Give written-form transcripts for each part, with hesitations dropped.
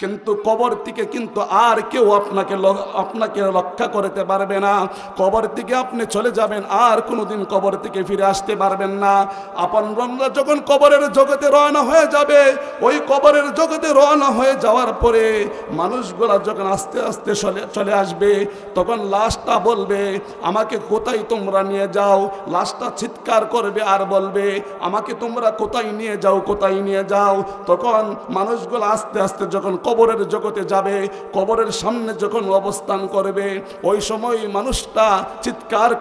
কিন্তু কবর থেকে কিন্তু আর কেউ আপনাকে রক্ষা করতে পারবে না। কবর থেকে আপনি চলে যাবেন, আর কোনোদিন কবর থেকে ফিরে আসতে পারবেন না। আপনজনরা যখন কবরের জগতে রওনা হয়ে যাবে, ওই কবরের জগতে রওনা হয়ে যাওয়ার পরে মানুষগুলা যখন আস্তে আস্তে চলে আসবে, তখন লাশটা বলবে, আমাকে কোথায় তোমরা নিয়ে যাও। লাশটা চিৎকার করবে আর বলবে, আমাকে তোমরা কোথায় নিয়ে যাও, কোথায় নিয়ে যাও। তখন মানুষগুলো আস্তে আস্তে যখন কবরের জগতে যাবে, কবরের সামনে যখন অবস্থান করবে, ওই সময় মানুষটা চিৎকার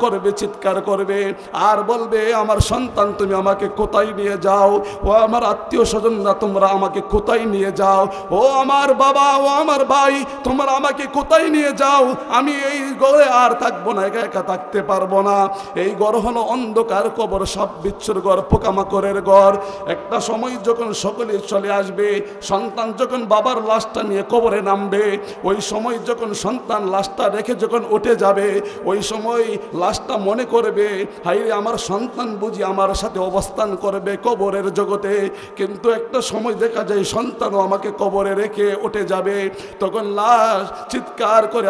করবে আর বলবে, আমার সন্তান তুমি আমাকে কোথায় নিয়ে যাও, ও আমার আত্মীয় স্বজনরা তোমরা আমাকে কোথায় নিয়ে যাও, ও আমার বাবা, ও আমার ভাই তোমরা আমাকে কোথায় নিয়ে যাও। আমি এই ঘরে আর থাকবো না, একা একা থাকতে পারবো না। এই ঘর হলো অন্ধকার কবর, সব বিচ্ছুর ঘর, পোকামাকড়ের ঘর। একটা সময় যখন সকলে চলে আসবে, সন্তান যখন বাবার লাশটা নিয়ে কবরে নামবে, ওই সময় যখন সন্তান লাশটা রেখে যখন উঠে যাবে, ওই সময় লাশটা মনে করবে, হাইরে আমার সন্তান বুঝি আমার সাথে অবস্থান করবে কবরের জগতে। কিন্তু একটা সময় দেখা যায় সন্তানও আমাকে কবরে রেখে উঠে যাবে। তখন লাশ চিৎকার করে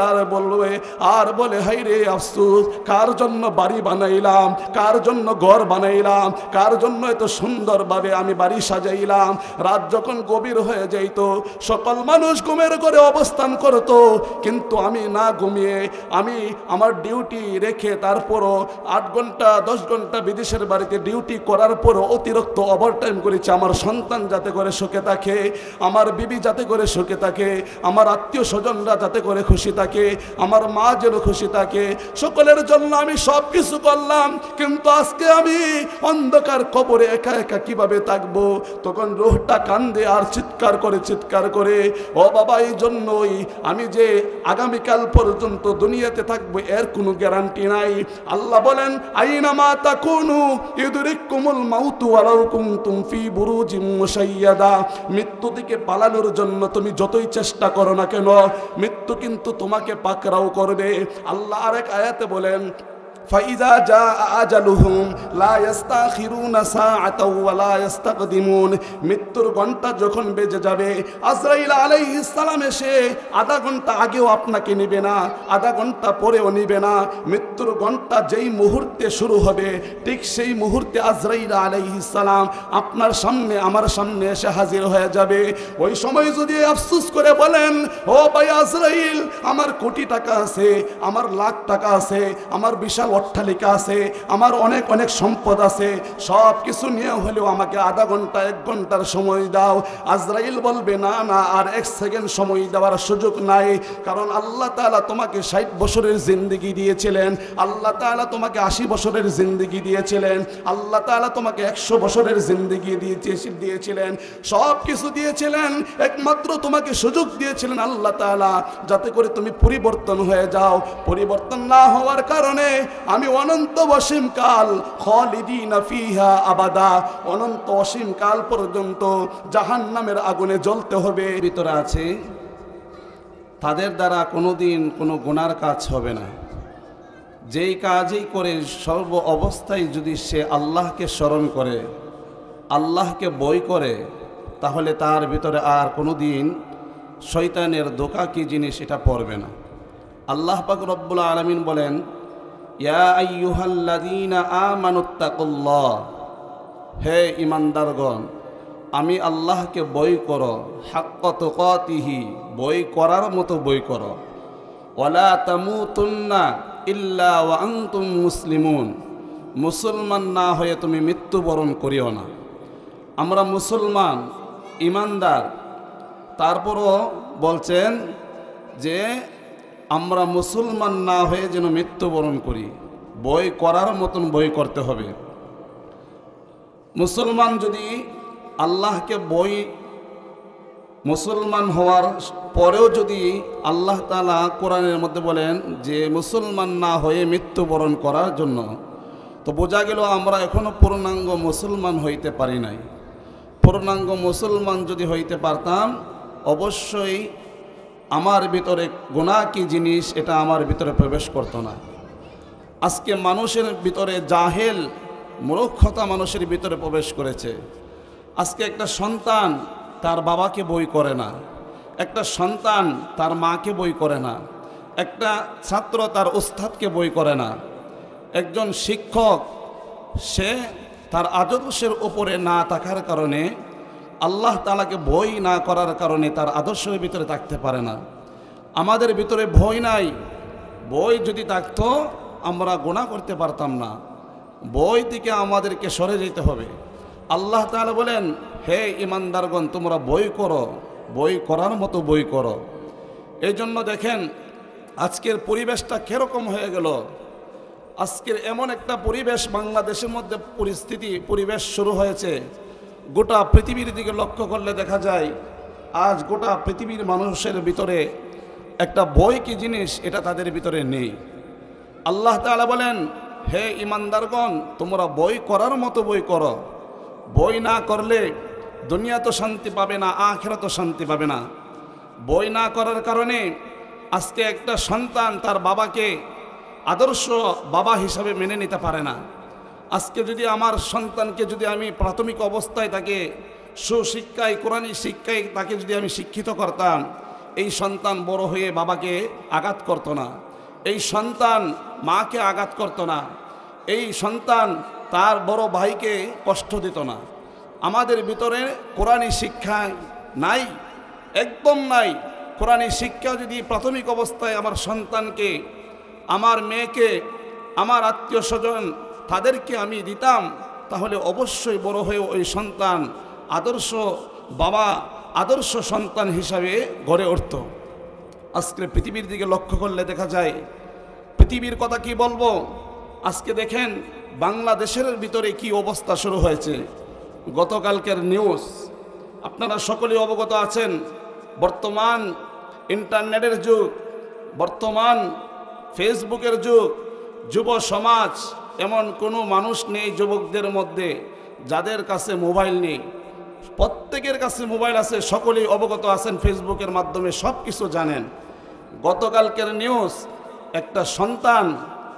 আর বলে, হাইরে আফসোস, কার জন্য বাড়ি বানাইলাম, কার জন্য ঘর বানাইলাম, কার জন্য এত সুন্দরভাবে আমি বাড়ি সাজাইলাম। রাত যখন গভীর হয়ে যাইত, সকল মানুষ ঘুমের ঘরে অবস্থান করত, কিন্তু আমি না ঘুমিয়ে, আমি আমার ডিউটি রেখে তারপরও 8 ঘন্টা 10 ঘন্টা বিদেশের বাড়িতে ডিউটি করার পরও অতিরিক্ত ওভারটাইম করেছি, আমার সন্তান যাতে করে সুখে থাকে, আমার বিবি যাতে করে সুখে থাকে, আমার আত্মীয় স্বজনরা যাতে করে খুশি থাকে, আমার মা যেন খুশি থাকে, সকলের জন্য আমি সব কিছু করলাম। কিন্তু আজকে আমি অন্ধকার কবরে একা একা কিভাবে থাকবো? তখন রূহটা কান্দে আর চিৎকার করে, ও বাবা, এই জন্যই আমি যে আগামীকাল পর্যন্ত দুনিয়াতে থাকবো এর কোনো গ্যারান্টি নাই। আল্লাহ বলেন, আইনামা তাকুনু ইউদরিকুমুল মাউতু ওয়ালাউ কুনতুম ফি বুরুজিম মুশাইয়াদা। মৃত্যু থেকে পালানোর জন্য তুমি যতই চেষ্টা করো না কেন, মৃত্যু কিন্তু তোমাকে পাকড়াও করবে। আল্লাহ আরেক আয়াতে বলেন, ফাইজা জাআ আজালুহুম লা ইস্তাখিরুনা সাআতাও ওয়া লা ইস্তাকদিমুন। মৃত্যুর ঘন্টা যখন বেজে যাবে, আজরাইল আলাইহিস সালাম এসে আধা ঘন্টা আগেও আপনাকে নেবে না, আধা ঘন্টা পরেও নেবে না। মৃত্যুর ঘন্টা যেই মুহূর্তে শুরু হবে, ঠিক সেই মুহূর্তে আজরাইল আলাইহিস সালাম আপনার সামনে, আমার সামনে এসে হাজির হয়ে যাবে। ওই সময় যদি আফসোস করে বলেন, ও ভাই আজরাইল, আমার কোটি টাকা আছে, আমার লাখ টাকা আছে, আমার বিশাল অট্টালিকা আছে, আমার অনেক অনেক সম্পদ আছে, সব কিছু নিয়ে হলেও আমাকে আধা ঘন্টা 1 ঘন্টার সময় দাও। আজরাইল বলবে, না না, আর 1 সেকেন্ড সময় দেওয়ার সুযোগ নাই। কারণ আল্লাহ তাআলা তোমাকে 60 বছরের জিন্দেগি দিয়েছিলেন, আল্লাহ তাআলা তোমাকে 80 বছরের জিন্দেগি দিয়েছিলেন, আল্লাহ তাআলা তোমাকে 100 বছরের জিন্দেগি দিয়েছিলেন, সব কিছু দিয়েছিলেন। একমাত্র তোমাকে সুযোগ দিয়েছিলেন আল্লাহ তাআলা, যাতে করে তুমি পরিবর্তন হয়ে যাও। পরিবর্তন না হওয়ার কারণে আমি অনন্ত অসীম কাল, খালিদিনা ফিহা আবাদা, অনন্ত অসীম কাল পর্যন্ত জাহান্নামের আগুনে জ্বলতে হবে। ভিতরে আছে, তাদের দ্বারা কোনোদিন কোনো গুনার কাজ হবে না। যেই কাজই করে সর্ব অবস্থায় যদি সে আল্লাহকে স্মরণ করে, আল্লাহকে ভয় করে, তাহলে তার ভিতরে আর কোনোদিন শয়তানের ধোঁকা কি জিনিস এটা পড়বে না। আল্লাহ পাক রব্বুল আলামিন বলেন, ইয়া আইয়ুহাল্লাযীনা আমানুত্তাকুল্লাহ, হে ঈমানদারগণ, আমি আল্লাহকে ভয় করো, হাক্কা তুকাতিহি, ভয় করার মতো ভয় করো, ওয়ালা তামুতুন্না ইল্লা ওয়া আনতুম মুসলিমুন, মুসলমান না হয়ে তুমি মৃত্যুবরণ করিও না। আমরা মুসলমান, ঈমানদার, তারপরও বলছেন যে আমরা মুসলমান না হয়ে যেন মৃত্যুবরণ করি, ভয় করার মতন ভয় করতে হবে। মুসলমান যদি আল্লাহকে ভয়, মুসলমান হওয়ার পরেও যদি আল্লাহ তাআলা কোরআনের মধ্যে বলেন যে মুসলমান না হয়ে মৃত্যুবরণ করার জন্য, তো বোঝা গেল আমরা এখনো পূর্ণাঙ্গ মুসলমান হইতে পারি নাই। পূর্ণাঙ্গ মুসলমান যদি হইতে পারতাম, অবশ্যই আমার ভিতরে গুনাহ কি জিনিস এটা আমার ভিতরে প্রবেশ করতো না। আজকে মানুষের ভিতরে জাহেল, মূর্খতা মানুষের ভিতরে প্রবেশ করেছে। আজকে একটা সন্তান তার বাবাকে ভয় করে না, একটা সন্তান তার মাকে বই করে না, একটা ছাত্র তার উস্তাদকে বই করে না, একজন শিক্ষক সে তার আদর্শের উপরে না থাকার কারণে, আল্লাহ তাআলাকে ভয় না করার কারণে তার আদর্শের ভিতরে থাকতে পারে না। আমাদের ভিতরে ভয় নাই। ভয় যদি থাকতো আমরা গুনাহ করতে পারতাম না। ভয় থেকে আমাদেরকে সরে যেতে হবে। আল্লাহ তাআলা বলেন, হে ঈমানদারগণ, তোমরা ভয় করো, ভয় করার মতো ভয় করো। এই জন্য দেখেন আজকের পরিবেশটা কীরকম হয়ে গেল। আজকের এমন একটা পরিবেশ বাংলাদেশের মধ্যে পরিবেশ শুরু হয়েছে, গোটা পৃথিবীর দিকে লক্ষ্য করলে দেখা যায় আজ গোটা পৃথিবীর মানুষের ভিতরে একটা ভয় কি জিনিস এটা তাদের ভিতরে নেই। আল্লাহ তাআলা বলেন, হে ঈমানদারগণ, তোমরা ভয় করার মতো ভয় করো। ভয় না করলে দুনিয়া তো শান্তি পাবে না, আখিরাত তো শান্তি পাবে না। ভয় না করার কারণে আজকে একটা সন্তান তার বাবাকে আদর্শ বাবা হিসাবে মেনে নিতে পারে না। আজকে যদি আমার সন্তানকে যদি আমি প্রাথমিক অবস্থায় তাকে সুশিক্ষায়, কোরআনী শিক্ষায় তাকে যদি আমি শিক্ষিত করতাম, এই সন্তান বড় হয়ে বাবাকে আঘাত করতো না, এই সন্তান মাকে আঘাত করতো না, এই সন্তান তার বড় ভাইকে কষ্ট দিত না। আমাদের ভিতরে কোরআনী শিক্ষা নাই, একদম নাই। কোরআনী শিক্ষা যদি প্রাথমিক অবস্থায় আমার সন্তানকে, আমার মেয়েকে, আমার আত্মীয় স্বজন তাদেরকে আমি দিতাম, তাহলে অবশ্যই বড় হয়ে ওই সন্তান আদর্শ বাবা, আদর্শ সন্তান হিসাবে গড়ে উঠত। আজকে পৃথিবীর দিকে লক্ষ্য করলে দেখা যায়, পৃথিবীর কথা কি বলবো, আজকে দেখেন বাংলাদেশের ভিতরে কি অবস্থা শুরু হয়েছে। গতকালকের নিউজ আপনারা সকলেই অবগত আছেন। বর্তমান ইন্টারনেটের যুগ, বর্তমান ফেসবুকের যুগ। যুব সমাজ, এমন কোনো মানুষ নেই যুবকদের মধ্যে যাদের কাছে মোবাইল নেই। প্রত্যেকের কাছে মোবাইল আছে, সকলেই অবগত আছেন, ফেসবুকের মাধ্যমে সব কিছু জানেন। গতকালকের নিউজ, একটা সন্তান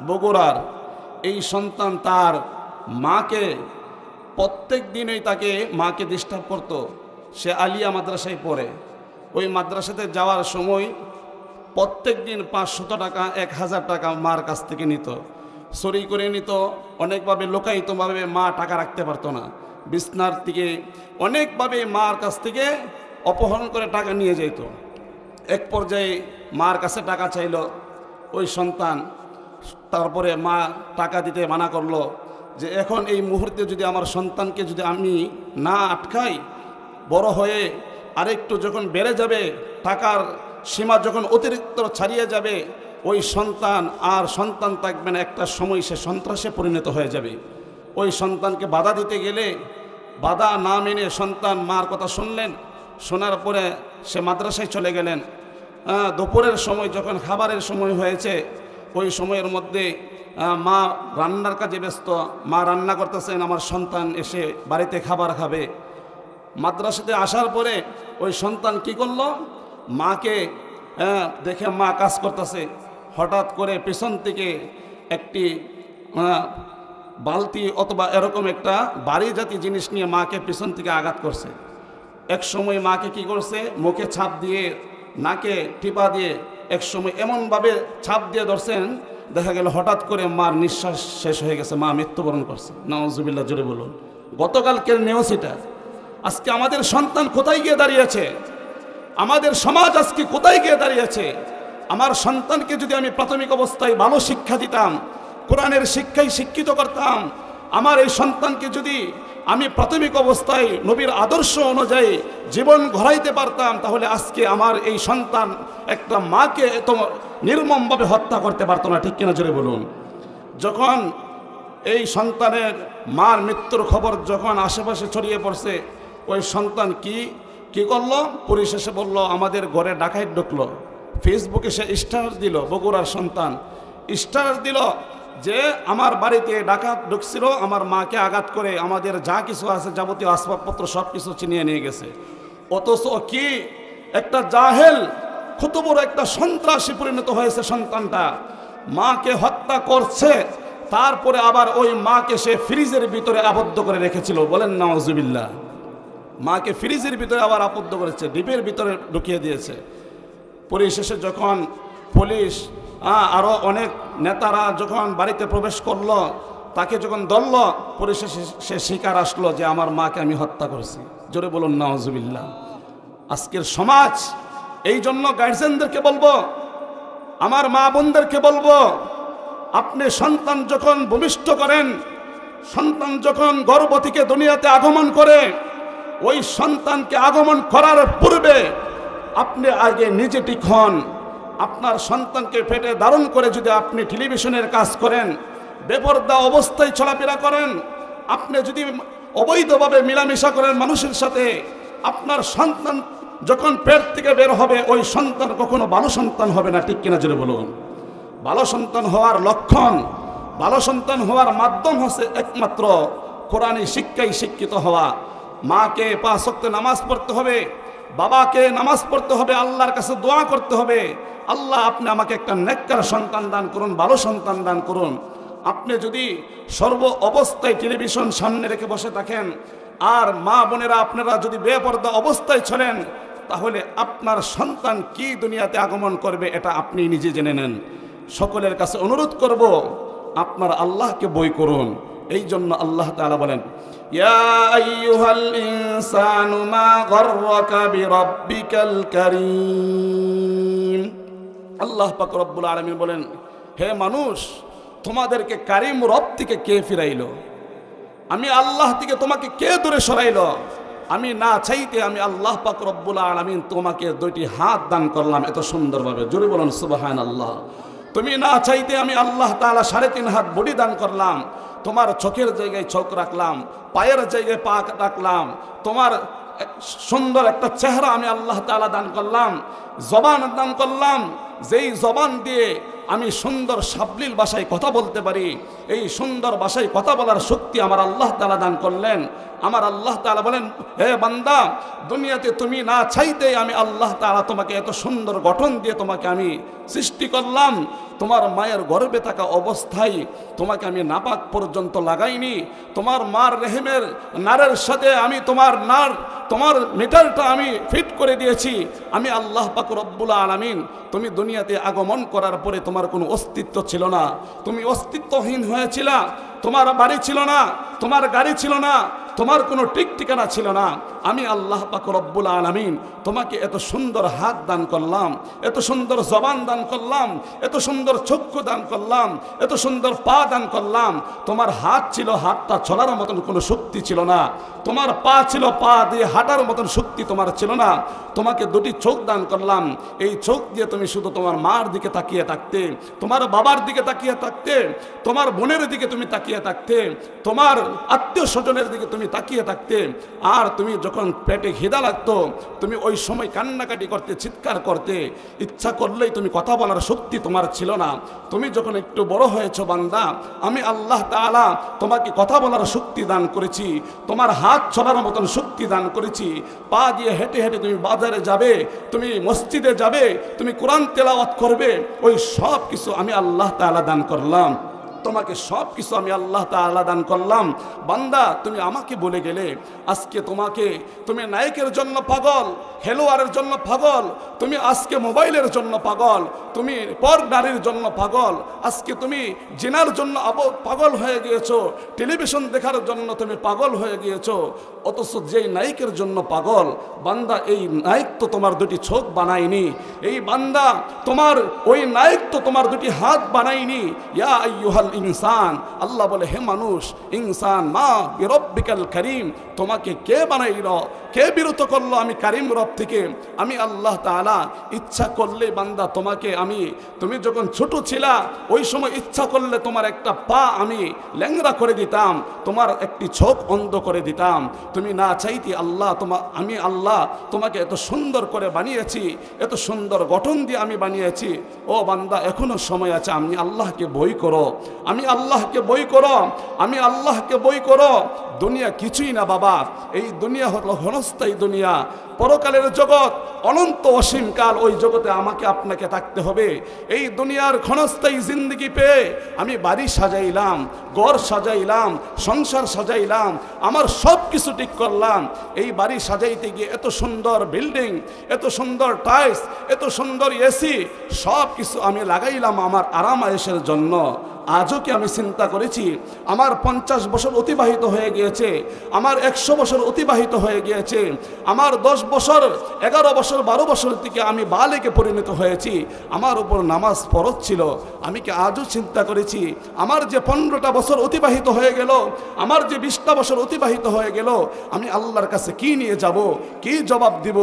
বগুড়ার, এই সন্তান তার মাকে প্রত্যেক দিনই তাকে মাকে ডিস্টার্ব করত। সে আলিয়া মাদ্রাসায় পড়ে। ওই মাদ্রাসাতে যাওয়ার সময় প্রত্যেক দিন 500 টাকা, 1000 টাকা মার কাছ থেকে নিত, চুরি করে নিত। অনেকভাবে লোকায়িতভাবে মা টাকা রাখতে পারতো না, বিছনার থেকে অনেকভাবে মার কাছ থেকে অপহরণ করে টাকা নিয়ে যেত। এক পর্যায়ে মার কাছে টাকা চাইল ওই সন্তান। তারপরে মা টাকা দিতে মানা করলো যে এখন এই মুহূর্তে যদি আমার সন্তানকে যদি আমি না আটকাই, বড় হয়ে আরেকটু যখন বেড়ে যাবে, টাকার সীমা যখন অতিরিক্ত ছাড়িয়ে যাবে, ওই সন্তান আর সন্তান থাকবে না, একটা সময় সে সন্ত্রাসে পরিণত হয়ে যাবে। ওই সন্তানকে বাধা দিতে গেলে বাধা না মেনে সন্তান মার কথা শুনলেন। শোনার পরে সে মাদ্রাসায় চলে গেলেন। দুপুরের সময় যখন খাবারের সময় হয়েছে, ওই সময়ের মধ্যে মা রান্নার কাজে ব্যস্ত, মা রান্না করতেছেন, আমার সন্তান এসে বাড়িতে খাবার খাবে। মাদ্রাসাতে আসার পরে ওই সন্তান কি করলো, মাকে দেখে মা কাজ করতেছে, হঠাৎ করে পেছন থেকে একটি বালতি অথবা এরকম একটা ভারী জাতীয় জিনিস নিয়ে মাকে পেছন থেকে আঘাত করছে। এক সময় মাকে কি করছে, মুখে ছাপ দিয়ে, নাকে টিপা দিয়ে, এক সময় এমনভাবে ছাপ দিয়ে ধরছেন, দেখা গেল হঠাৎ করে মার নিঃশ্বাস শেষ হয়ে গেছে, মা মৃত্যুবরণ করছে। নাউজুবিল্লাহ, জোরে বলুন। গতকালকের নিউজ এটা। আজকে আমাদের সন্তান কোথায় গিয়ে দাঁড়িয়েছে, আমাদের সমাজ আজকে কোথায় গিয়ে দাঁড়িয়েছে। আমার সন্তানকে যদি আমি প্রাথমিক অবস্থায় ভালো শিক্ষা দিতাম, কোরআনের শিক্ষায় শিক্ষিত করতাম, আমার এই সন্তানকে যদি আমি প্রাথমিক অবস্থায় নবীর আদর্শ অনুযায়ী জীবন গড়াইতে পারতাম, তাহলে আজকে আমার এই সন্তান একটা মাকে এত নির্মমভাবে হত্যা করতে পারতো না। ঠিক কিনা, জোরে বলুন। যখন এই সন্তানের মার মৃত্যুর খবর যখন আশেপাশে ছড়িয়ে পড়ছে, ওই সন্তান কি করলো, পুলিশ এসে বললো আমাদের ঘরে ডাকাত ঢুকলো। ফেসবুকে সে স্ট্যাটাস দিল, বগুড়ার সন্তান স্ট্যাটাস দিল যে আমার বাড়িতে ডাকাত ঢুকছিল, আমার মাকে আঘাত করে আমাদের যা কিছু আছে যাবতীয় আসবাবপত্র সব কিছু ছিনিয়ে নিয়ে গেছে। অথচ কি একটা জাহেল, কত বড় একটা সন্ত্রাসী পরিণত হয়েছে সন্তানটা। মাকে হত্যা করছে, তারপরে আবার ওই মাকে সে ফ্রিজের ভিতরে আবদ্ধ করে রেখেছিল। বলেন নাউজুবিল্লাহ। মাকে ফ্রিজের ভিতরে আবার আবদ্ধ করেছে, ডিপের ভিতরে ঢুকিয়ে দিয়েছে। পরিশেষে যখন পুলিশ আরও অনেক নেতারা যখন বাড়িতে প্রবেশ করলো, তাকে যখন ধরল, পরিশেষে সে স্বীকার আসলো যে আমার মাকে আমি হত্যা করেছি। জোরে বলুন নাউজুবিল্লাহ। আজকের সমাজ, এই জন্য গার্জেনদেরকে বলবো, আমার মা বোনদেরকে বলবো, আপনি সন্তান যখন ভূমিষ্ঠ করেন, সন্তান যখন গর্ভ থেকে দুনিয়াতে আগমন করে, ওই সন্তানকে আগমন করার পূর্বে আপনি আগে নিজে ঠিক হন। আপনার সন্তানকে পেটে ধারণ করে যদি আপনি টেলিভিশনের কাজ করেন, বেপরদা অবস্থায় চলাফেরা করেন, আপনি যদি অবৈধভাবে মিলামেশা করেন মানুষের সাথে, আপনার সন্তান যখন পেট থেকে বের হবে, ওই সন্তান কখনো ভালো সন্তান হবে না। ঠিক কিনা জোরে বলুন। ভালো সন্তান হওয়ার লক্ষণ, ভালো সন্তান হওয়ার মাধ্যম হচ্ছে একমাত্র কোরআনী শিক্ষায় শিক্ষিত হওয়া। মাকে 5 ওয়াক্ত নামাজ পড়তে হবে, বাবাকে নামাজ পড়তে হবে, আল্লাহর কাছে দোয়া করতে হবে, আল্লাহ আপনি আমাকে একটা নেককার সন্তান দান করুন, ভালো সন্তান দান করুন। আপনি যদি সর্ব অবস্থায় টেলিভিশন সামনে রেখে বসে থাকেন, আর মা বোনেরা আপনারা যদি বেপরদা অবস্থায় চলেন, তাহলে আপনার সন্তান কি দুনিয়াতে আগমন করবে এটা আপনি নিজে জেনে নেন। সকলের কাছে অনুরোধ করব, আপনার আল্লাহকে ভয় করুন। এই জন্য আল্লাহ তাআলা বলেন, ইয়া আইয়ুহাল ইনসানু মা গররাকা বিরাব্বিকাল কারীম। আল্লাহ পাক রব্বুল আলামিন বলেন, হে মানুষ, তোমাদেরকে কারীম রব থেকে কে ফিরাইলো? আমি আল্লাহ থেকে তোমাকে কে দূরে সরাইলো? আমি না চাইতে আমি আল্লাহ পাক রব্বুল আলামিন তোমাকে 2টি হাত দান করলাম এত সুন্দরভাবে। জোরে বলুন সুবহানাল্লাহ। তুমি না চাইতে আমি আল্লাহ তাআলা 3.5 হাত বডি দান করলাম। তোমার চোখের জায়গায় চোখ রাখলাম, পায়ের জায়গায় পা রাখলাম, তোমার সুন্দর একটা চেহারা আমি আল্লাহ তাআলা দান করলাম, জবান দান করলাম, যেই জবান দিয়ে আমি সুন্দর সাবলীল ভাষায় কথা বলতে পারি। এই সুন্দর ভাষায় কথা বলার শক্তি আমার আল্লাহ তাআলা দান করলেন। আমার আল্লাহ তাআলা বলেন, হে বান্দা, দুনিয়াতে তুমি না চাইতেই আমি আল্লাহ তাআলা তোমাকে এত সুন্দর গঠন দিয়ে তোমাকে আমি সৃষ্টি করলাম। তোমার মায়ের গর্ভে থাকা অবস্থায় তোমাকে আমি নাপাক পর্যন্ত লাগাইনি। তোমার মার রেহেমের নারের সাথে আমি তোমার মিটারটা আমি ফিট করে দিয়েছি। আমি আল্লাহ পাক রব্বুল আলামিন। তুমি দুনিয়াতে আগমন করার পরে তোমার কোনো অস্তিত্ব ছিল না, তুমি অস্তিত্বহীন হয়েছিলা। তোমার বাড়ি ছিল না, তোমার গাড়ি ছিল না, তোমার কোনো ঠিক ঠিকানা ছিল না। আমি আল্লাহ পাক রব্বুল আলামিন তোমাকে এত সুন্দর হাত দান করলাম, এত সুন্দর জবান দান করলাম, এত সুন্দর চক্ষু দান করলাম, এত সুন্দর পা দান করলাম। তোমার হাত ছিল, হাতটা চলার মতন কোনো শক্তি ছিল না। তোমার পা ছিল, পা দিয়ে হাঁটার মতন শক্তি তোমার ছিল না। তোমাকে 2টি চোখ দান করলাম। এই চোখ দিয়ে তুমি শুধু তোমার মার দিকে তাকিয়ে থাকতে, তোমার বাবার দিকে তাকিয়ে থাকতে, তোমার বোনের দিকে তুমি তাকিয়ে থাকতে, তোমার আত্মীয় স্বজনের দিকে তুমি তাকিয়ে থাকতে। আর তুমি যখন পেটে খিদা লাগতো, তুমি ওই সময় কান্নাকাটি করতে, চিৎকার করতে, ইচ্ছা করলেই তুমি কথা বলার শক্তি তোমার ছিল না। তুমি যখন একটু বড় হয়েছো বান্দা, আমি আল্লাহ তাআলা তোমাকে কথা বলার শক্তি দান করেছি, তোমার হাত চলার মতন শক্তি দান করেছি। পা দিয়ে হেঁটে হেঁটে তুমি বাজারে যাবে, তুমি মসজিদে যাবে, তুমি কোরআন তেলাওয়াত করবে, ওই সব কিছু আমি আল্লাহ তাআলা দান করলাম। তোমাকে সব কিছু আমি আল্লাহ তাআলা দান করলাম। বান্দা, তুমি আমাকে বলে গেলে, আজকে তুমি নায়কের জন্য পাগল, খেলোয়াড়ের জন্য পাগল, তুমি আজকে মোবাইলের জন্য পাগল, তুমি পরনারীর জন্য পাগল, আজকে তুমি জিনার জন্য পাগল হয়ে গিয়েছো, টেলিভিশন দেখার জন্য তুমি পাগল হয়ে গিয়েছো। অথচ যেই নায়কের জন্য পাগল, বান্দা, এই নায়ক তো তোমার 2টি চোখ বানায়নি। এই বান্দা, তোমার ওই নায়ক তো তোমার 2টি হাত বানায়নি। ইয়া আইয়ুহাল ইনসান, আল্লাহ বলে, হে মানুষ, ইনসান মা বিরব্বিকাল কারীম, তোমাকে কে বানাইল, কে বিরত করলো আমি কারীম রব থেকে? আমি আল্লাহ তাআলা ইচ্ছা করলে বান্দা তুমি যখন ছোট ছিলা, ওই সময় ইচ্ছা করলে তোমার একটা পা আমি ল্যাংড়া করে দিতাম, তোমার একটি চোখ অন্ধ করে দিতাম। তুমি না চাইতে আমি আল্লাহ তোমাকে এত সুন্দর করে বানিয়েছি, এত সুন্দর গঠন দিয়ে আমি বানিয়েছি। ও বান্দা, এখনো সময় আছে, আমি আল্লাহকে ভয় করো, আমি আল্লাহকে ভয় করো, আমি আল্লাহকে ভয় করো। দুনিয়া কিছুই না বাবা, এই দুনিয়া হলো ক্ষণস্থায়ী দুনিয়া। পরকালের জগৎ অনন্ত অসীমকাল, ওই জগতে আমাকে আপনাকে থাকতে হবে। এই দুনিয়ার ক্ষণস্থায়ী জিন্দগি পেয়ে আমি বাড়ি সাজাইলাম, ঘর সাজাইলাম, সংসার সাজাইলাম, আমার সব কিছু ঠিক করলাম। এই বাড়ি সাজাইতে গিয়ে এত সুন্দর বিল্ডিং, এত সুন্দর টাইলস, এত সুন্দর এসি, সব কিছু আমি লাগাইলাম আমার আরাম আয়েশের জন্য। আজও কি আমি চিন্তা করেছি আমার 50 বছর অতিবাহিত হয়ে গিয়েছে, আমার 100 বছর অতিবাহিত হয়ে গিয়েছে, আমার 10 বছর 11 বছর 12 বছর থেকে আমি বালেকে পরিণত হয়েছি, আমার উপর নামাজ ফরজ ছিল। আমি কি আজও চিন্তা করেছি আমার যে 15টা বছর অতিবাহিত হয়ে গেল, আমার যে 20টা বছর অতিবাহিত হয়ে গেল, আমি আল্লাহর কাছে কি নিয়ে যাব, কি জবাব দিব?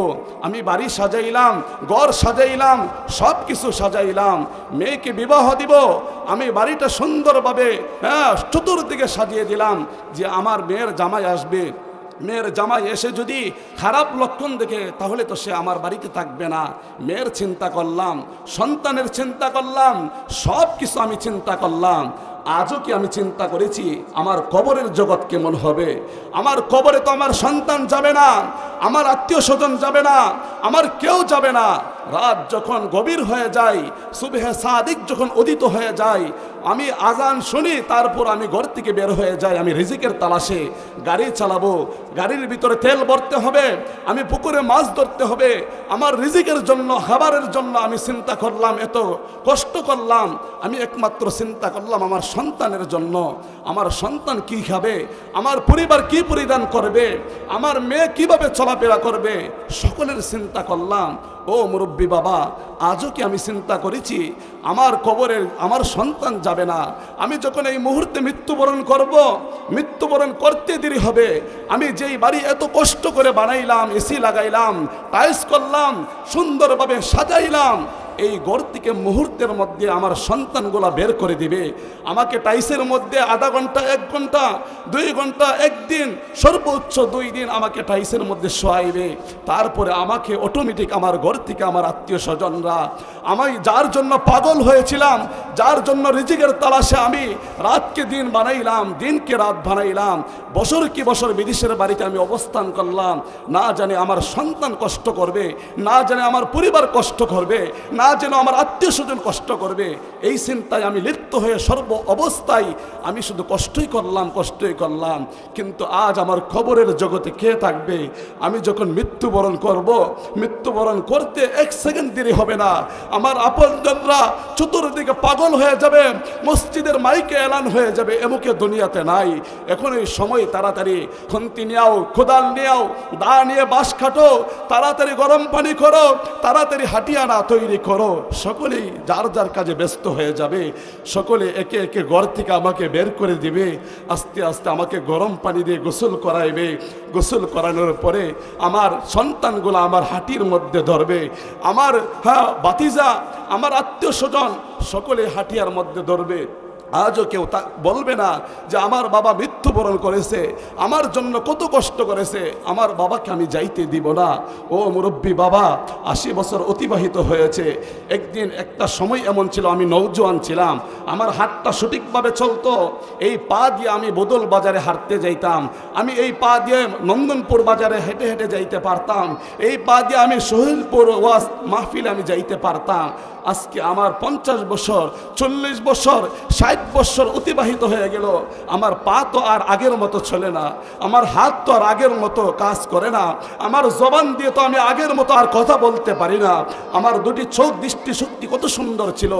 আমি বাড়ি সাজাইলাম, ঘর সাজাইলাম, সব কিছু সাজাইলাম, মেয়েকে বিবাহ দিব, আমি বাড়িটা সুন্দরভাবে চতুর্দিকে সাজিয়ে দিলাম যে আমার মেয়ের জামাই আসবে, মেয়ের জামাই এসে যদি খারাপ লক্ষণ দেখে তাহলে তো সে আমার বাড়িতে থাকবে না। মেয়ের চিন্তা করলাম, সন্তানের চিন্তা করলাম, সব কিছু আমি চিন্তা করলাম। আজও কি আমি চিন্তা করেছি আমার কবরের জগৎ কেমন হবে? আমার কবরে তো আমার সন্তান যাবে না, আমার আত্মীয় স্বজন যাবে না, আমার কেউ যাবে না। রাত যখন গভীর হয়ে যায়, সুবহে সাদিক যখন উদিত হয়ে যায়, আমি আজান শুনি, তারপর আমি ঘর থেকে বের হয়ে যাই, আমি রিজিকের তালাশে গাড়ি চালাবো, গাড়ির ভিতরে তেল ভরতে হবে, আমি পুকুরে মাছ ধরতে হবে, আমার রিজিকের জন্য, খাবারের জন্য আমি চিন্তা করলাম, এত কষ্ট করলাম। আমি একমাত্র চিন্তা করলাম আমার সন্তানের জন্য, আমার সন্তান কি খাবে, আমার পরিবার কি পরিধান করবে, আমার মেয়ে কিভাবে চলাফেরা করবে, সকলের চিন্তা করলাম। ও মুরব্বী বাবা, আজও কি আমি চিন্তা করেছি আমার কবরে আমার সন্তান যাবে না? আমি যখন এই মুহূর্তে মৃত্যুবরণ করব, মৃত্যুবরণ করতে দেরি হবে। আমি যেই বাড়ি এত কষ্ট করে বানাইলাম, এসি লাগাইলাম, টাইলস করলাম, সুন্দরভাবে সাজাইলাম, এই ঘর থেকে মুহূর্তের মধ্যে আমার সন্তানগুলা বের করে দিবে। আমাকে টাইসের মধ্যে আধা ঘন্টা, 1 ঘন্টা, 2 ঘন্টা, একদিন, সর্বোচ্চ 2 দিন আমাকে টাইসের মধ্যে শোয়াইবে। তারপরে আমাকে অটোমেটিক আমার ঘর থেকে আমার আত্মীয় স্বজনরা, আমি যার জন্য পাগল হয়েছিলাম, যার জন্য রিজিকের তালাশে আমি রাতকে দিন বানাইলাম, দিনকে রাত বানাইলাম, বছর কি বছর বিদেশের বাড়িতে আমি অবস্থান করলাম, না জানে আমার সন্তান কষ্ট করবে, না জানে আমার পরিবার কষ্ট করবে, না যেন আমার আত্মীয় স্বজন কষ্ট করবে, এই চিন্তায় আমি লিপ্ত হয়ে সর্ব অবস্থায় আমি শুধু কষ্টই করলাম, কষ্টই করলাম। কিন্তু আজ আমার খবরের জগতে কে থাকবে? আমি যখন মৃত্যুবরণ করব, মৃত্যুবরণ করতে 1 সেকেন্ড দেরি হবে না, আমার আপনজনরা চতুর্দিকে পাগল হয়ে যাবে, মসজিদের মাইকে এলান হয়ে যাবে, এমুকে দুনিয়াতে নাই। এখন এই সময় তাড়াতাড়ি খন্তি নিয়াও, কোদাল নিয়াও, দা নিয়ে বাঁশ কাটো, তাড়াতাড়ি গরম পানি করো, তাড়াতাড়ি হাটিয়ানা তৈরি করো। সকলেই যার যার কাজে ব্যস্ত হয়ে যাবে, সকলে একে একে ঘর থেকে আমাকে বের করে দিবে, আস্তে আস্তে আমাকে গরম পানি দিয়ে গোসল করাইবে। গোসল করানোর পরে আমার সন্তানগুলো আমার হাঁটির মধ্যে ধরবে, আমার বাতিজা, আমার আত্মীয় স্বজন সকলে হাঁটিয়ার মধ্যে ধরবে। আজও কেউ বলবে না যে আমার বাবা মৃত্যুবরণ করেছে, আমার জন্য কত কষ্ট করেছে, আমার বাবাকে আমি যাইতে দিব না। ও মুরব্বী বাবা, 80 বছর অতিবাহিত হয়েছে। একদিন একটা সময় এমন ছিল, আমি নৌজওয়ান ছিলাম, আমার হাতটা সঠিকভাবে চলতো, এই পা দিয়ে আমি বদল বাজারে হাঁটতে যাইতাম, আমি এই পা দিয়ে নন্দনপুর বাজারে হেঁটে হেঁটে যাইতে পারতাম, এই পা দিয়ে আমি সোহেলপুর ওয়াজ মাহফিলে আমি যাইতে পারতাম। আজকে আমার 50 বছর, 40 বছর, 60 বছর অতিবাহিত হয়ে গেল, আমার পা তো আর আগের মতো চলে না, আমার হাত তো আর আগের মতো কাজ করে না, আমার জবান দিয়ে তো আমি আগের মতো আর কথা বলতে পারি না। আমার 2টি চোখ, দৃষ্টি শক্তি কত সুন্দর ছিল,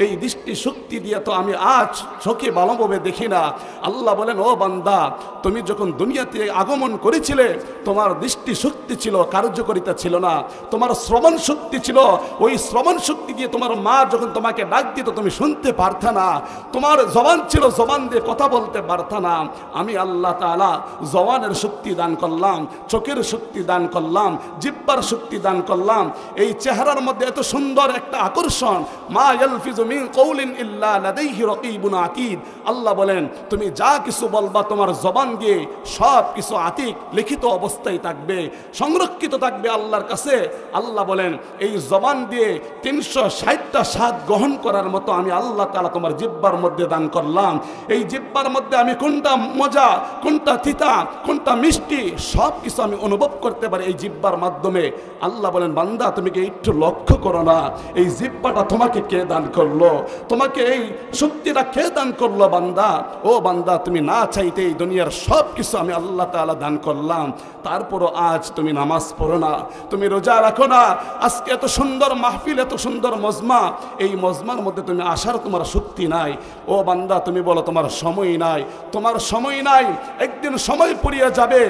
এই দৃষ্টি শক্তি দিয়ে তো আমি আজ চোখে ভালোভাবে দেখি না। আল্লাহ বলেন, ও বান্দা, তুমি যখন দুনিয়াতে আগমন করেছিলে তোমার দৃষ্টি শক্তি ছিল, কার্যকারিতা ছিল না, তোমার শ্রবণ শক্তি ছিল, ওই শ্রবণ শক্তি দিয়ে তোমার মা যখন তোমাকে ডাক দিত তুমি শুনতে পারতা না, তোমার জবান ছিল, জবান দিয়ে কথা বলতে পারতা না। আমি আল্লাহ তাআলা জবানের শক্তি দান করলাম, চোখের শক্তি দান করলাম, জিহ্বার শক্তি দান করলাম, এই চেহারার মধ্যে এত সুন্দর একটা আকর্ষণ, মা ইয়ালফিজু মিন কওলিন ইল্লা লাদাইহি রাকিবুন আতীদ। আল্লাহ বলেন তুমি যা কিছু বলবা তোমার জবান দিয়ে সব কিছু আতিক লিখিত অবস্থায় থাকবে, সংরক্ষিত থাকবে আল্লাহর কাছে। আল্লাহ বলেন এই জবান দিয়ে 360টা স্বাদ গ্রহণ করার মতো আমি আল্লাহ তাআলা তোমার জিহ্বার মধ্যে মধ্যে দান করলাম। এই জিহ্বার মধ্যে আমি কোনটা মজা, কোনটা তিতা, কোনটা মিষ্টি সব কিছু আমি অনুভব করতে পারি এই জিহ্বার মাধ্যমে। আল্লাহ বলেন, বান্দা তুমি কি একটু লক্ষ্য করো না এই জিহ্বাটা তোমাকে কে দান করলো, তোমাকে এই শক্তিটা কে দান করলো? বান্দা, ও বান্দা, তুমি না চাইতে এই দুনিয়ার সব কিছু আমি আল্লাহ তাআলা দান করলাম, তারপরও আজ তুমি নামাজ পড়ো না, তুমি রোজা রাখো না। আজকে এত সুন্দর মাহফিল, এত সুন্দর মজমা, এই মজমার মধ্যে তুমি আসার তোমার শক্তি নাই। ও বান্দা, তুমি বলো তোমার সময় নাই, তোমার সময় নাই, একদিন সময় পুড়িয়ে যাবে,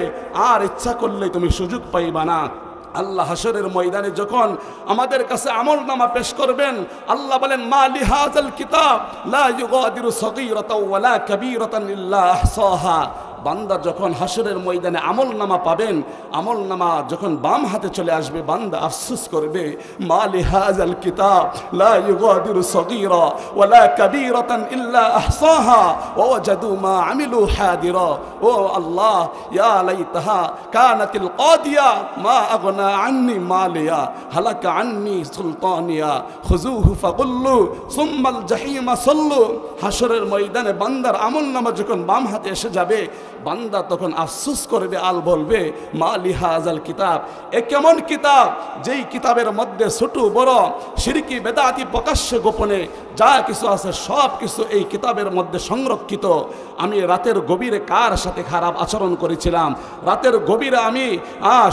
আর ইচ্ছা করলে তুমি সুযোগ পাইবা না। আল্লাহ হাসরের ময়দানে যখন আমাদের কাছে আমলনামা পেশ করবেন, আল্লাহ বলেন, মা লিহাযাল কিতাব লা ইউগাদিরু সগীরাতাও ওয়ালা কাবীরাতান ইল্লা আহসাহা। বান্দা যখন হাসরের ময়দানে আমলনামা পাবেন, আমলনামা যখন বাম হাতে চলে আসবে, বান্দা আফসোস করবে, মা লিহাযাল কিতাব লা ইউগাদিরু সগীরা ওয়ালা কাবীরাতান ইল্লা আহসাহা ওয়া ওয়াজাদু মা আমিলু হাদিরা। ও আল্লাহ, ইয়া লাইতাহা কানাতিল কাদিয়া মা আগনা আন্নি মালিয়া হালাকা আন্নি সুলতানিয়া খুযুহু ফাগুল্লু সুম্মাল জাহিমা সাল্লু। হাসরের ময়দানে বান্দার আমলনামা যখন বাম হাতে এসে যাবে, বান্দা তখন আফসোস করবে, আল বলবে, মা লিহাযাল কিতাব, এ কেমন কিতাব যেই কিতাবের মধ্যে ছোট বড় শিরকি বেদাতি প্রকাশ্যে গোপনে যা কিছু আছে সব কিছু এই কিতাবের মধ্যে সংরক্ষিত। আমি রাতের গভীরে কার সাথে খারাপ আচরণ করেছিলাম, রাতের গভীরে আমি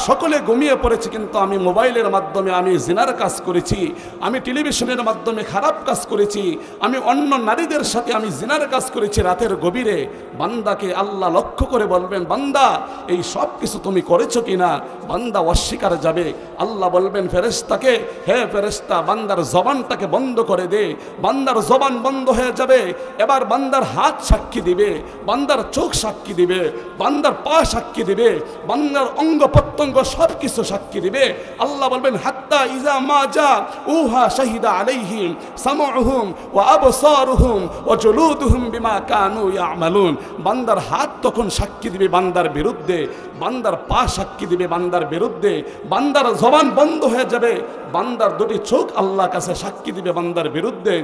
সকলে ঘুমিয়ে পড়েছি, কিন্তু আমি মোবাইলের মাধ্যমে আমি জিনার কাজ করেছি, আমি টেলিভিশনের মাধ্যমে খারাপ কাজ করেছি, আমি অন্য নারীদের সাথে আমি জিনার কাজ করেছি রাতের গভীরে। বান্দাকে আল্লাহ লক্ষ্য করে বলবেন, বান্দা এই সব কিছু তুমি করেছো কিনা? বান্দা অস্বীকার যাবে। আল্লাহ বলবেন ফেরেশতাকে, হে ফেরেশতা, বান্দার জবানটাকে বন্ধ করে দে। বান্দার জবান বন্ধ হয়ে যাবে। এবার বান্দার হাত সাক্ষী দিবে, বান্দার চোখ সাক্ষী দিবে, বান্দার পা সাক্ষী দিবে, বান্দার অঙ্গ প্রত্যঙ্গ সব কিছু সাক্ষী দিবে। আল্লাহ বলবেন, হাত্তা ইজা মা জা উহা শাহিদা আলাইহিম সামউহুম ওয়া আবসারুহুম ওয়া জুলুদুহুম বিমা কানু ইয়ামালুন। বান্দার হাত তখন সাক্ষী দিবে বান্দার বিরুদ্ধে, বান্দার পা সাক্ষী দিবে বান্দার বিরুদ্ধে, বান্দার জবান বন্ধ হয়ে যাবে, বান্দার দুটি চোখ আল্লাহর কাছে সাক্ষী দিবে বান্দার বিরুদ্ধে।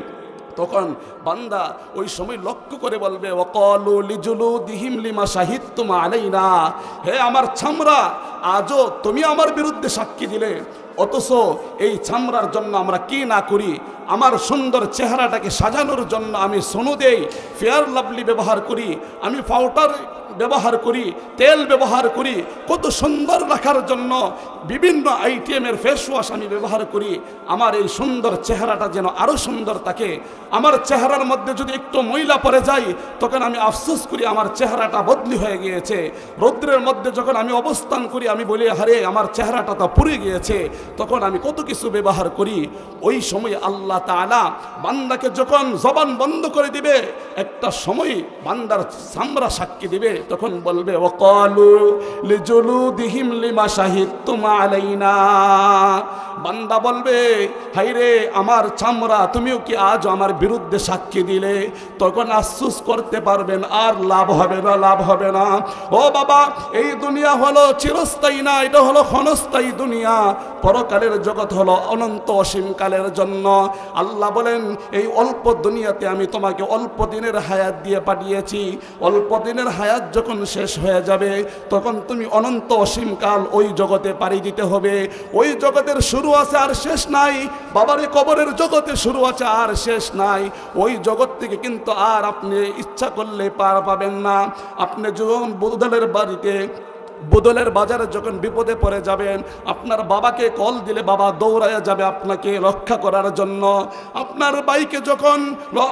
তখন বান্দা ওই সময় লক্ষ্য করে বলবে, ওয়াকালু লিজুলুদিহিম লিমা শাহিদতুম আলাইনা, হে আমার চামড়া, আজও তুমি আমার বিরুদ্ধে সাক্ষী দিলে, অথচ এই চামড়ার জন্য আমরা কি না করি। আমার সুন্দর চেহারাটাকে সাজানোর জন্য আমি সোনো দেই, ফেয়ার লাভলি ব্যবহার করি, আমি পাউডার ব্যবহার করি, তেল ব্যবহার করি, কত সুন্দর রাখার জন্য বিভিন্ন আইটেমের ফেস ওয়াশ আমি ব্যবহার করি, আমার এই সুন্দর চেহারাটা যেন আরও সুন্দর থাকে। আমার চেহারার মধ্যে যদি একটু ময়লা পড়ে যায়, তখন আমি আফসোস করি আমার চেহারাটা বদলি হয়ে গিয়েছে। রৌদ্রের মধ্যে যখন আমি অবস্থান করি, আমি বলি, আরে আমার চেহারাটা তো পুড়ে গিয়েছে। তখন আমি কত কিছু ব্যবহার করি। ওই সময় আল্লাহ তাআলা বান্দাকে যখন জবান বন্ধ করে দিবে, একটা সময় বান্দার চামড়া সাক্ষী দিবে, তখন বলবে, ওয়াকালু লিজুলুদিহিম লিমা শাহিদতুম আলাইনা। বান্দা বলবে, হায়রে আমার চামড়া, তুমিও কি আজ আমার বিরুদ্ধে সাক্ষী দিলে? তখন আফসোস করতে পারবেন, আর লাভ হবে না, লাভ হবে না। ও বাবা, এই দুনিয়া হলো চিরস্থায়ী না, এটা হলো ক্ষণস্থায়ী দুনিয়া। পরকালের জগৎ হলো অনন্ত অসীমকালের জন্য। আল্লাহ বলেন, এই অল্প দুনিয়াতে আমি তোমাকে অল্প দিনের হায়াত দিয়ে পাঠিয়েছি। অল্প দিনের হায়াত যখন শেষ হয়ে যাবে, তখন তুমি অনন্ত অসীমকাল ওই জগতে পাড়ি দিতে হবে। ওই জগতের শুরু আছে আর শেষ নাই। বাবারে, কবরের জগতে শুরু আছে আর শেষ নাই। ওই জগৎ থেকে কিন্তু আর আপনি ইচ্ছা করলে পার পাবেন না। আপনি যখন বুদলের বাড়িতে, বদলের বাজারে যখন বিপদে পড়ে যাবেন, আপনার বাবাকে কল দিলে বাবা দৌড়াইয়া যাবে আপনাকে রক্ষা করার জন্য। আপনার ভাইকে যখন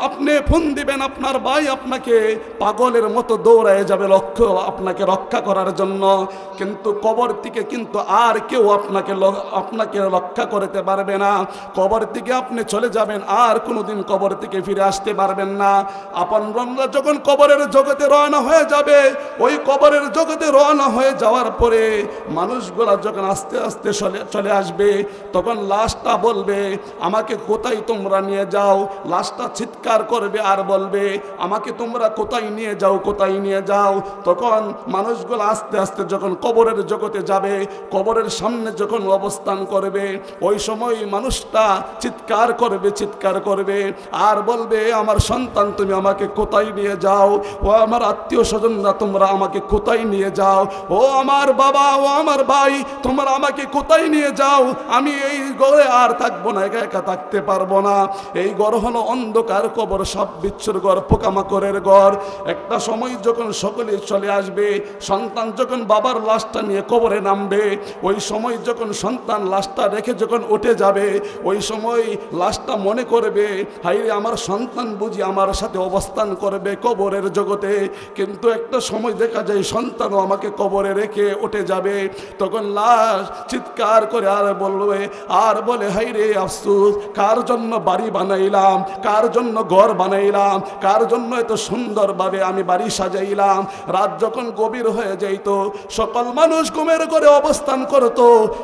আপনি ফোন দিবেন, আপনার ভাই আপনাকে পাগলের মতো দৌড়াইয়া যাবে আপনাকে রক্ষা করার জন্য। কিন্তু কবর থেকে কিন্তু আর কেউ আপনাকে রক্ষা করতে পারবে না। কবর থেকে আপনি চলে যাবেন, আর কোনোদিন কবর থেকে ফিরে আসতে পারবেন না। আপনরা যখন কবরের জগতে রওনা হয়ে যাবে, ওই কবরের জগতে রওনা হয়ে যাওয়ার পরে মানুষগুলা যখন আস্তে আস্তে চলে আসবে, তখন লাশটা বলবে আমাকে কোথায় তোমরা নিয়ে যাও। লাশটা চিৎকার করবে আর বলবে আমাকে তোমরা কোথায় নিয়ে যাও, কোথায় নিয়ে যাও। তখন মানুষগুলো আস্তে আস্তে যখন কবরের জগতে যাবে, কবরের সামনে যখন অবস্থান করবে, ওই সময় মানুষটা চিৎকার করবে, চিৎকার করবে আর বলবে আমার সন্তান তুমি আমাকে কোথায় নিয়ে যাও, ও আমার আত্মীয় স্বজনরা তোমরা আমাকে কোথায় নিয়ে যাও, ও আমার বাবা, ও আমার ভাই তোমরা আমাকে কোথায় নিয়ে যাও। আমি এই ঘরে আর থাকবো না, একা একা থাকতে পারবো না। এই ঘর হলো অন্ধকার কবর, সব বিচ্ছুর ঘর, পোকামাকড়ের ঘর। একটা সময় যখন সকলে চলে আসবে, সন্তান যখন বাবার লাশটা নিয়ে কবরে নামবে, ওই সময় যখন সন্তান লাশটা রেখে যখন উঠে যাবে, ওই সময় লাশটা মনে করবে হাইরে আমার সন্তান বুঝি আমার সাথে অবস্থান করবে কবরের জগতে। কিন্তু একটা সময় দেখা যায় সন্তানও আমাকে কবরে রেখে উঠে যাবে। তখন লাশ চিৎকার করে আর বলবে, আর বলে হাইরে আফসোস, কার জন্য বাড়ি বানাইলাম, কার জন্য ঘর বানাইলাম, কার জন্য এত সুন্দরভাবে আমি বাড়ি সাজাইলাম। রাত যখন গভীর হয়ে যাইত, সকল মানুষ ঘুমের ঘরে অবস্থান করত,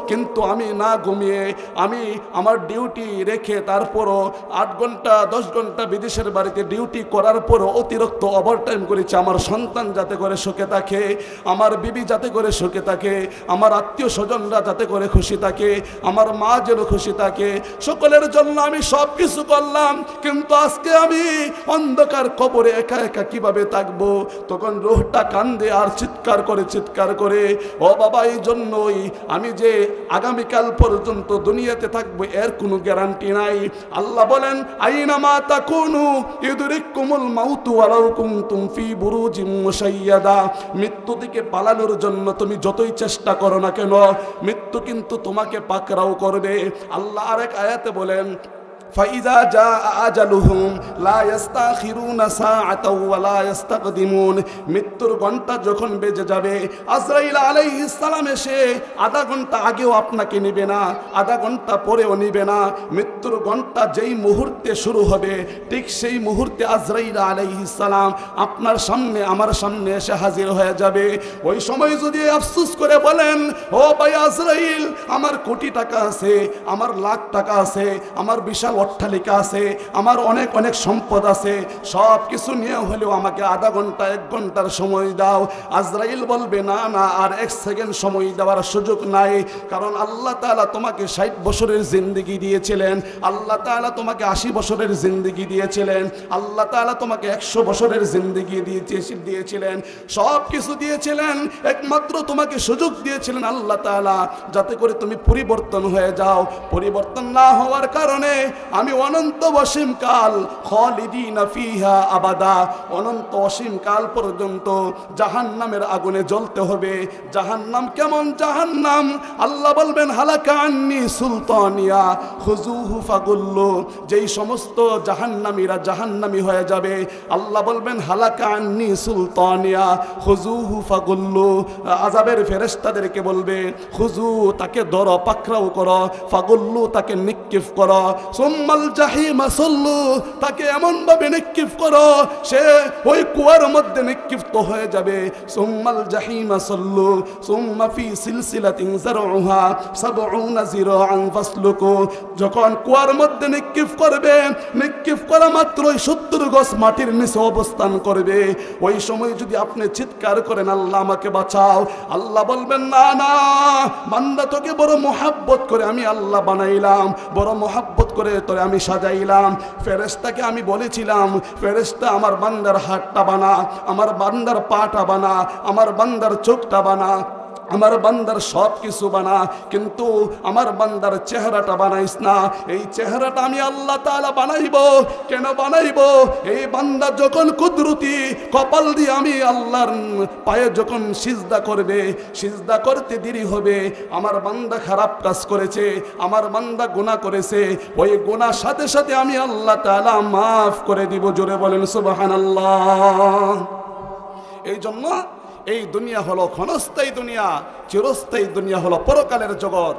কিন্তু আমি না ঘুমিয়ে আমি আমার ডিউটি রেখে তারপরও 8 ঘন্টা 10 ঘন্টা বিদেশের বাড়িতে ডিউটি করার পরও অতিরিক্ত ওভারটাইম করেছি আমার সন্তান যাতে করে সুখে থাকে, আমার বিবি যাতে করে সুখে থাকে, আমার আত্মীয় স্বজনরা যাতে করে খুশি থাকে, আমার মা যেন খুশি থাকে, সকলের জন্য আমি সব কিছু করলাম। কিন্তু আজকে আমি অন্ধকার কবরে একা একা কিভাবে থাকবো? তখন রূহটা কান্দে আর চিৎকার করে, চিৎকার করে, ও বাবা এই জন্যই আমি যে আগামীকাল পর্যন্ত দুনিয়াতে থাকবো এর কোনো গ্যারান্টি নাই। আল্লাহ বলেন আইনামা তাকুনু ইউদরিকুমুল মাউতু ওয়ালাউ কুনতুম ফি বুরুজিম মুশাইয়াদা। মৃত্যু থেকে পালানোর জন্য তুমি যতই চেষ্টা করো না কেন, মৃত্যু কিন্তু তোমাকে পাকড়াও করবে। আল্লাহ আরেক আয়াতে বলেন ফাইজা জাআ আজালুহুম লা ইস্তাখিরুনা সাআতাও ওয়া লা ইস্তাকদিমুন। মৃত্যুর ঘন্টা যখন বেজে যাবে, আজরাইল আলাইহিস সালাম এসে আধা ঘন্টা আগেও আপনাকে নেবে না, আধা ঘন্টা পরেও নেবে না। মৃত্যুর ঘন্টা যেই মুহূর্তে শুরু হবে, ঠিক সেই মুহূর্তে আজরাইল আলাইহিস সালাম আপনার সামনে আমার সামনে এসে হাজির হয়ে যাবে। ওই সময় যদি আফসোস করে বলেন ও ভাই আজরাইল, আমার কোটি টাকা আছে, আমার লাখ টাকা আছে, আমার বিশাল অট্টালিকা আছে, আমার অনেক অনেক সম্পদ আছে, সব কিছু নিয়ে হলেও আমাকে আধা ঘন্টা 1 ঘন্টার সময় দাও। আজরাইল বলবে না না, আর 1 সেকেন্ড সময় দেওয়ার সুযোগ নাই। কারণ আল্লাহ তাআলা তোমাকে 60 বছরের জিন্দেগি দিয়েছিলেন, আল্লাহ তাআলা তোমাকে 80 বছরের জিন্দেগি দিয়েছিলেন, আল্লাহ তাআলা তোমাকে 100 বছরের জিন্দেগি দিয়েছিলেন, সব কিছু দিয়েছিলেন। একমাত্র তোমাকে সুযোগ দিয়েছিলেন আল্লাহ তাআলা যাতে করে তুমি পরিবর্তন হয়ে যাও। পরিবর্তন না হওয়ার কারণে আমি অনন্ত অসীম কাল খালিদিনা ফিহা আবাদা, অনন্ত অসীম কাল পর্যন্ত জাহান্নামের আগুনে জ্বলতে হবে। জাহান্নাম কেমন জাহান্নাম? আল্লাহ বলবেন হালাকা আন্নি সুলতানিয়া খুজুহু ফাগুল্লু। যেই সমস্ত জাহান্নামীরা জাহান্নামী হয়ে যাবে, আল্লাহ বলবেন হালাকা আন্নি সুলতানিয়া খুজুহু ফাগুল্লু। আযাবের ফেরেশতাদেরকে বলবে খুজু, তাকে ধরো, পাকড়াও করো, ফাগুল্লু, তাকে নিক্ষেপ করো, সুম্মাল জাহিমা সাল্লু, তাকে এমন ভাবে নিক্ষেপ করো সে ওই কুয়ার মধ্যে নিক্ষিপ্ত হয়ে যাবে। সুম্মাল জাহিমা সাল্লু সুম্মা ফি সিলসিলাতিন যারউহা 70 যিরাআন ফাসলুকু। যখন কুয়ার মধ্যে নিক্ষেপ করবে, নিক্ষেপ করা মাত্রই 70 গজ মাটির নিচে অবস্থান করবে। ওই সময় যদি আপনি চিৎকার করেন আল্লাহ আমাকে বাঁচাও, আল্লাহ বলবেন না না, বান্দা তোকে বড় মোহাব্বত করে আমি আল্লাহ বানাইলাম, বড় মোহাব্বত করে তোরে আমি সাজাইলাম। ফেরেশতাকে আমি বলেছিলাম ফেরেশতা আমার বান্দার হাতটা বানা, আমার বান্দার পাটা বানা, আমার বান্দার চোখটা বানা, আমার বান্দার সব কিছু বানা, কিন্তু আমার বান্দার চেহারাটা বানাইস না। এই চেহারাটা আমি আল্লাহ তাআলা বানাইব। কেন বানাইব? এই বান্দা যখন কুদরতি কপাল দিয়ে আমি আল্লাহর পায়ে যখন সিজদা করবে, সিজদা করতে দেরি হবে, আমার বান্দা খারাপ কাজ করেছে, আমার বান্দা গুনাহ করেছে, ওই গুনার সাথে সাথে আমি আল্লাহ তাআলা মাফ করে দিব। জোরে বলেন সুবহানাল্লাহ। এই জন্য এই দুনিয়া হলো ক্ষণস্থায়ী দুনিয়া, চিরস্থায়ী দুনিয়া হলো পরকালের জগৎ।